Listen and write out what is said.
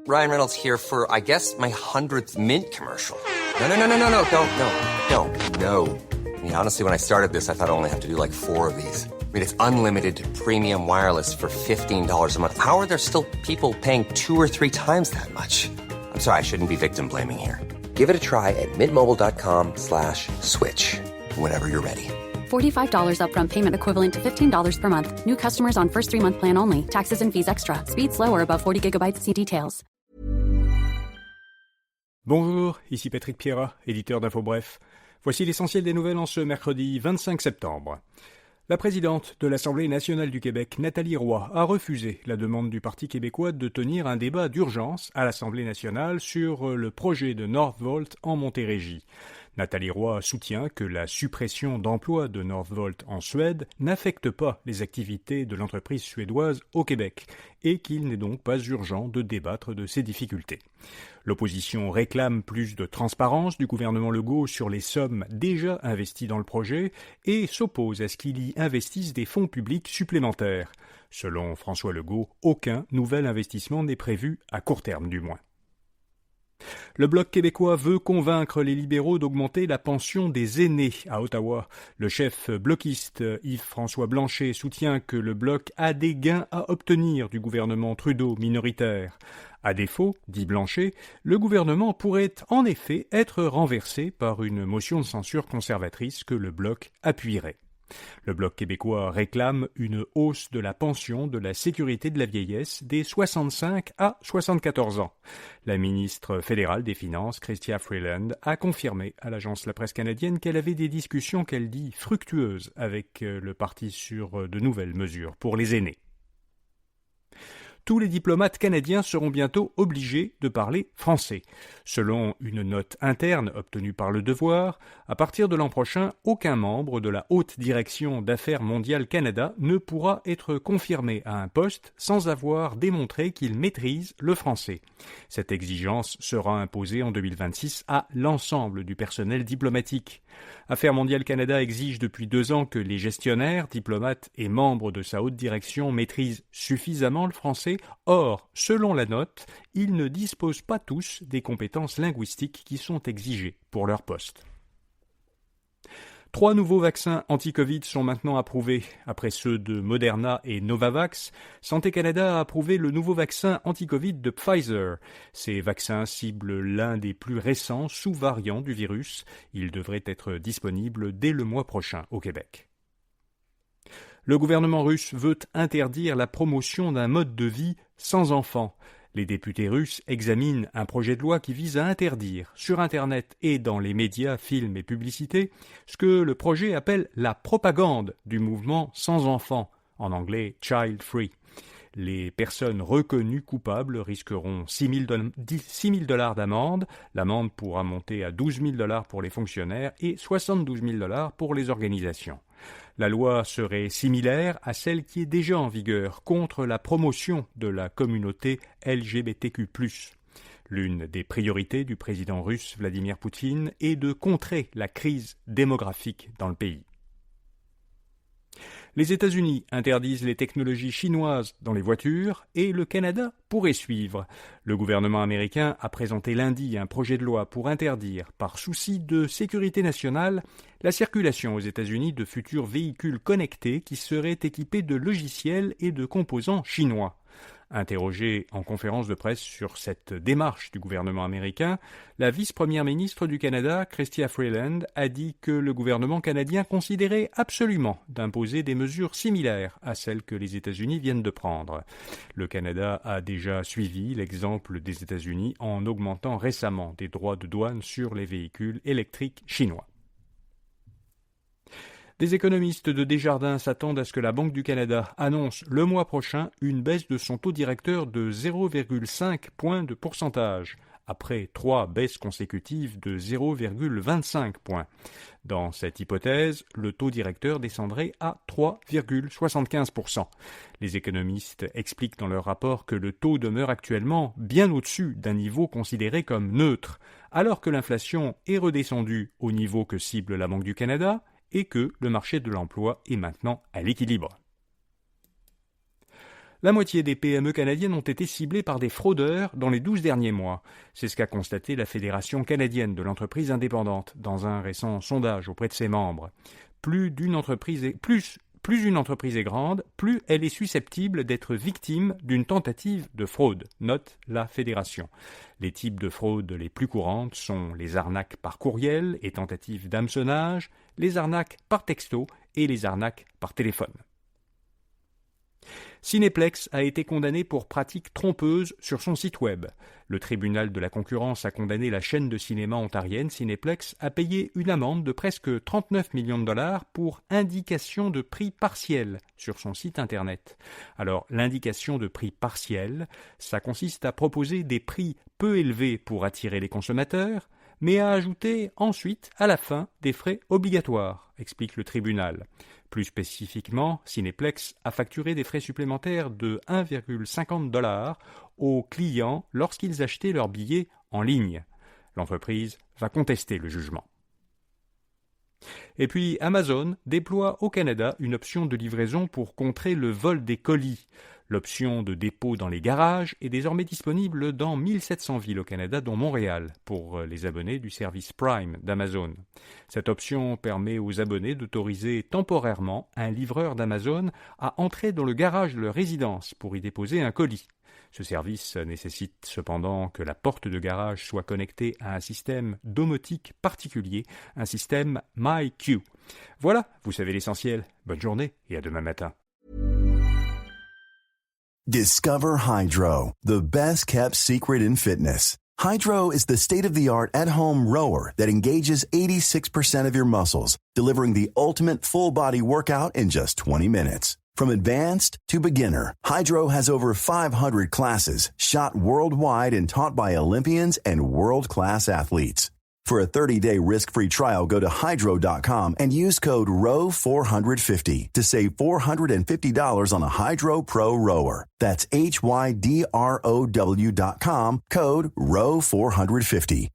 Ryan Reynolds here for, I guess, my 100th Mint commercial. No. I mean, honestly, when I started this, I thought I only have to do like 4 of these. I mean, it's unlimited premium wireless for $15 a month. How are there still people paying 2 or 3 times that much? I'm sorry, I shouldn't be victim blaming here. Give it a try at mintmobile.com/switch. Whenever you're ready. $45 upfront payment equivalent to $15 per month. New customers on first 3-month plan only. Taxes and fees extra. Speed slower above 40 gigabytes. See details. Bonjour, ici Patrick Pierrat, éditeur d'InfoBref. Voici l'essentiel des nouvelles en ce mercredi 25 septembre. La présidente de l'Assemblée nationale du Québec, Nathalie Roy, a refusé la demande du Parti québécois de tenir un débat d'urgence à l'Assemblée nationale sur le projet de Northvolt en Montérégie. Nathalie Roy soutient que la suppression d'emplois de Northvolt en Suède n'affecte pas les activités de l'entreprise suédoise au Québec et qu'il n'est donc pas urgent de débattre de ces difficultés. L'opposition réclame plus de transparence du gouvernement Legault sur les sommes déjà investies dans le projet et s'oppose à ce qu'il y investisse des fonds publics supplémentaires. Selon François Legault, aucun nouvel investissement n'est prévu à court terme du moins. Le Bloc québécois veut convaincre les libéraux d'augmenter la pension des aînés à Ottawa. Le chef bloquiste Yves-François Blanchet soutient que le Bloc a des gains à obtenir du gouvernement Trudeau minoritaire. À défaut, dit Blanchet, le gouvernement pourrait en effet être renversé par une motion de censure conservatrice que le Bloc appuierait. Le Bloc québécois réclame une hausse de la pension de la sécurité de la vieillesse des 65 à 74 ans. La ministre fédérale des Finances, Chrystia Freeland, a confirmé à l'agence La Presse canadienne qu'elle avait des discussions qu'elle dit fructueuses avec le parti sur de nouvelles mesures pour les aînés. Tous les diplomates canadiens seront bientôt obligés de parler français. Selon une note interne obtenue par Le Devoir, à partir de l'an prochain, aucun membre de la haute direction d'Affaires mondiales Canada ne pourra être confirmé à un poste sans avoir démontré qu'il maîtrise le français. Cette exigence sera imposée en 2026 à l'ensemble du personnel diplomatique. Affaires mondiales Canada exige depuis 2 ans que les gestionnaires, diplomates et membres de sa haute direction maîtrisent suffisamment le français. Or, selon la note, ils ne disposent pas tous des compétences linguistiques qui sont exigées pour leur poste. 3 nouveaux vaccins anti-Covid sont maintenant approuvés. Après ceux de Moderna et Novavax, Santé Canada a approuvé le nouveau vaccin anti-Covid de Pfizer. Ces vaccins ciblent l'un des plus récents sous-variants du virus. Ils devraient être disponibles dès le mois prochain au Québec. Le gouvernement russe veut interdire la promotion d'un mode de vie sans enfants. Les députés russes examinent un projet de loi qui vise à interdire, sur Internet et dans les médias, films et publicités, ce que le projet appelle la propagande du mouvement sans enfants, en anglais child free. Les personnes reconnues coupables risqueront $6 000 d'amende. L'amende pourra monter à $12 000 pour les fonctionnaires et $72 000 pour les organisations. La loi serait similaire à celle qui est déjà en vigueur contre la promotion de la communauté LGBTQ+. L'une des priorités du président russe Vladimir Poutine est de contrer la crise démographique dans le pays. Les États-Unis interdisent les technologies chinoises dans les voitures et le Canada pourrait suivre. Le gouvernement américain a présenté lundi un projet de loi pour interdire, par souci de sécurité nationale, la circulation aux États-Unis de futurs véhicules connectés qui seraient équipés de logiciels et de composants chinois. Interrogée en conférence de presse sur cette démarche du gouvernement américain, la vice-première ministre du Canada, Chrystia Freeland, a dit que le gouvernement canadien considérait absolument d'imposer des mesures similaires à celles que les États-Unis viennent de prendre. Le Canada a déjà suivi l'exemple des États-Unis en augmentant récemment des droits de douane sur les véhicules électriques chinois. Des économistes de Desjardins s'attendent à ce que la Banque du Canada annonce le mois prochain une baisse de son taux directeur de 0,5 points de pourcentage, après 3 baisses consécutives de 0,25 points. Dans cette hypothèse, le taux directeur descendrait à 3,75%. Les économistes expliquent dans leur rapport que le taux demeure actuellement bien au-dessus d'un niveau considéré comme neutre, alors que l'inflation est redescendue au niveau que cible la Banque du Canada, et que le marché de l'emploi est maintenant à l'équilibre. La moitié des PME canadiennes ont été ciblées par des fraudeurs dans les 12 derniers mois. C'est ce qu'a constaté la Fédération canadienne de l'entreprise indépendante dans un récent sondage auprès de ses membres. Plus une entreprise est grande, plus elle est susceptible d'être victime d'une tentative de fraude, note la Fédération. Les types de fraudes les plus courantes sont les arnaques par courriel et tentatives d'hameçonnage, les arnaques par texto et les arnaques par téléphone. Cineplex a été condamné pour pratiques trompeuses sur son site web. Le tribunal de la concurrence a condamné la chaîne de cinéma ontarienne Cineplex à payer une amende de presque 39 millions de dollars pour indication de prix partiel sur son site internet. Alors, l'indication de prix partiel, ça consiste à proposer des prix peu élevés pour attirer les consommateurs, mais à ajouter ensuite, à la fin, des frais obligatoires, explique le tribunal. Plus spécifiquement, Cineplex a facturé des frais supplémentaires de 1,50 $ aux clients lorsqu'ils achetaient leurs billets en ligne. L'entreprise va contester le jugement. Et puis Amazon déploie au Canada une option de livraison pour contrer le vol des colis. L'option de dépôt dans les garages est désormais disponible dans 1700 villes au Canada, dont Montréal, pour les abonnés du service Prime d'Amazon. Cette option permet aux abonnés d'autoriser temporairement un livreur d'Amazon à entrer dans le garage de leur résidence pour y déposer un colis. Ce service nécessite cependant que la porte de garage soit connectée à un système domotique particulier, un système MyQ. Voilà, vous savez l'essentiel. Bonne journée et à demain matin. Discover Hydro, the best-kept secret in fitness. Hydro is the state-of-the-art at-home rower that engages 86% of your muscles, delivering the ultimate full-body workout in just 20 minutes. From advanced to beginner, Hydro has over 500 classes, shot worldwide and taught by Olympians and world-class athletes. For a 30-day risk-free trial, go to Hydro.com and use code ROW450 to save $450 on a Hydro Pro rower. That's HYDROW.com, code ROW450.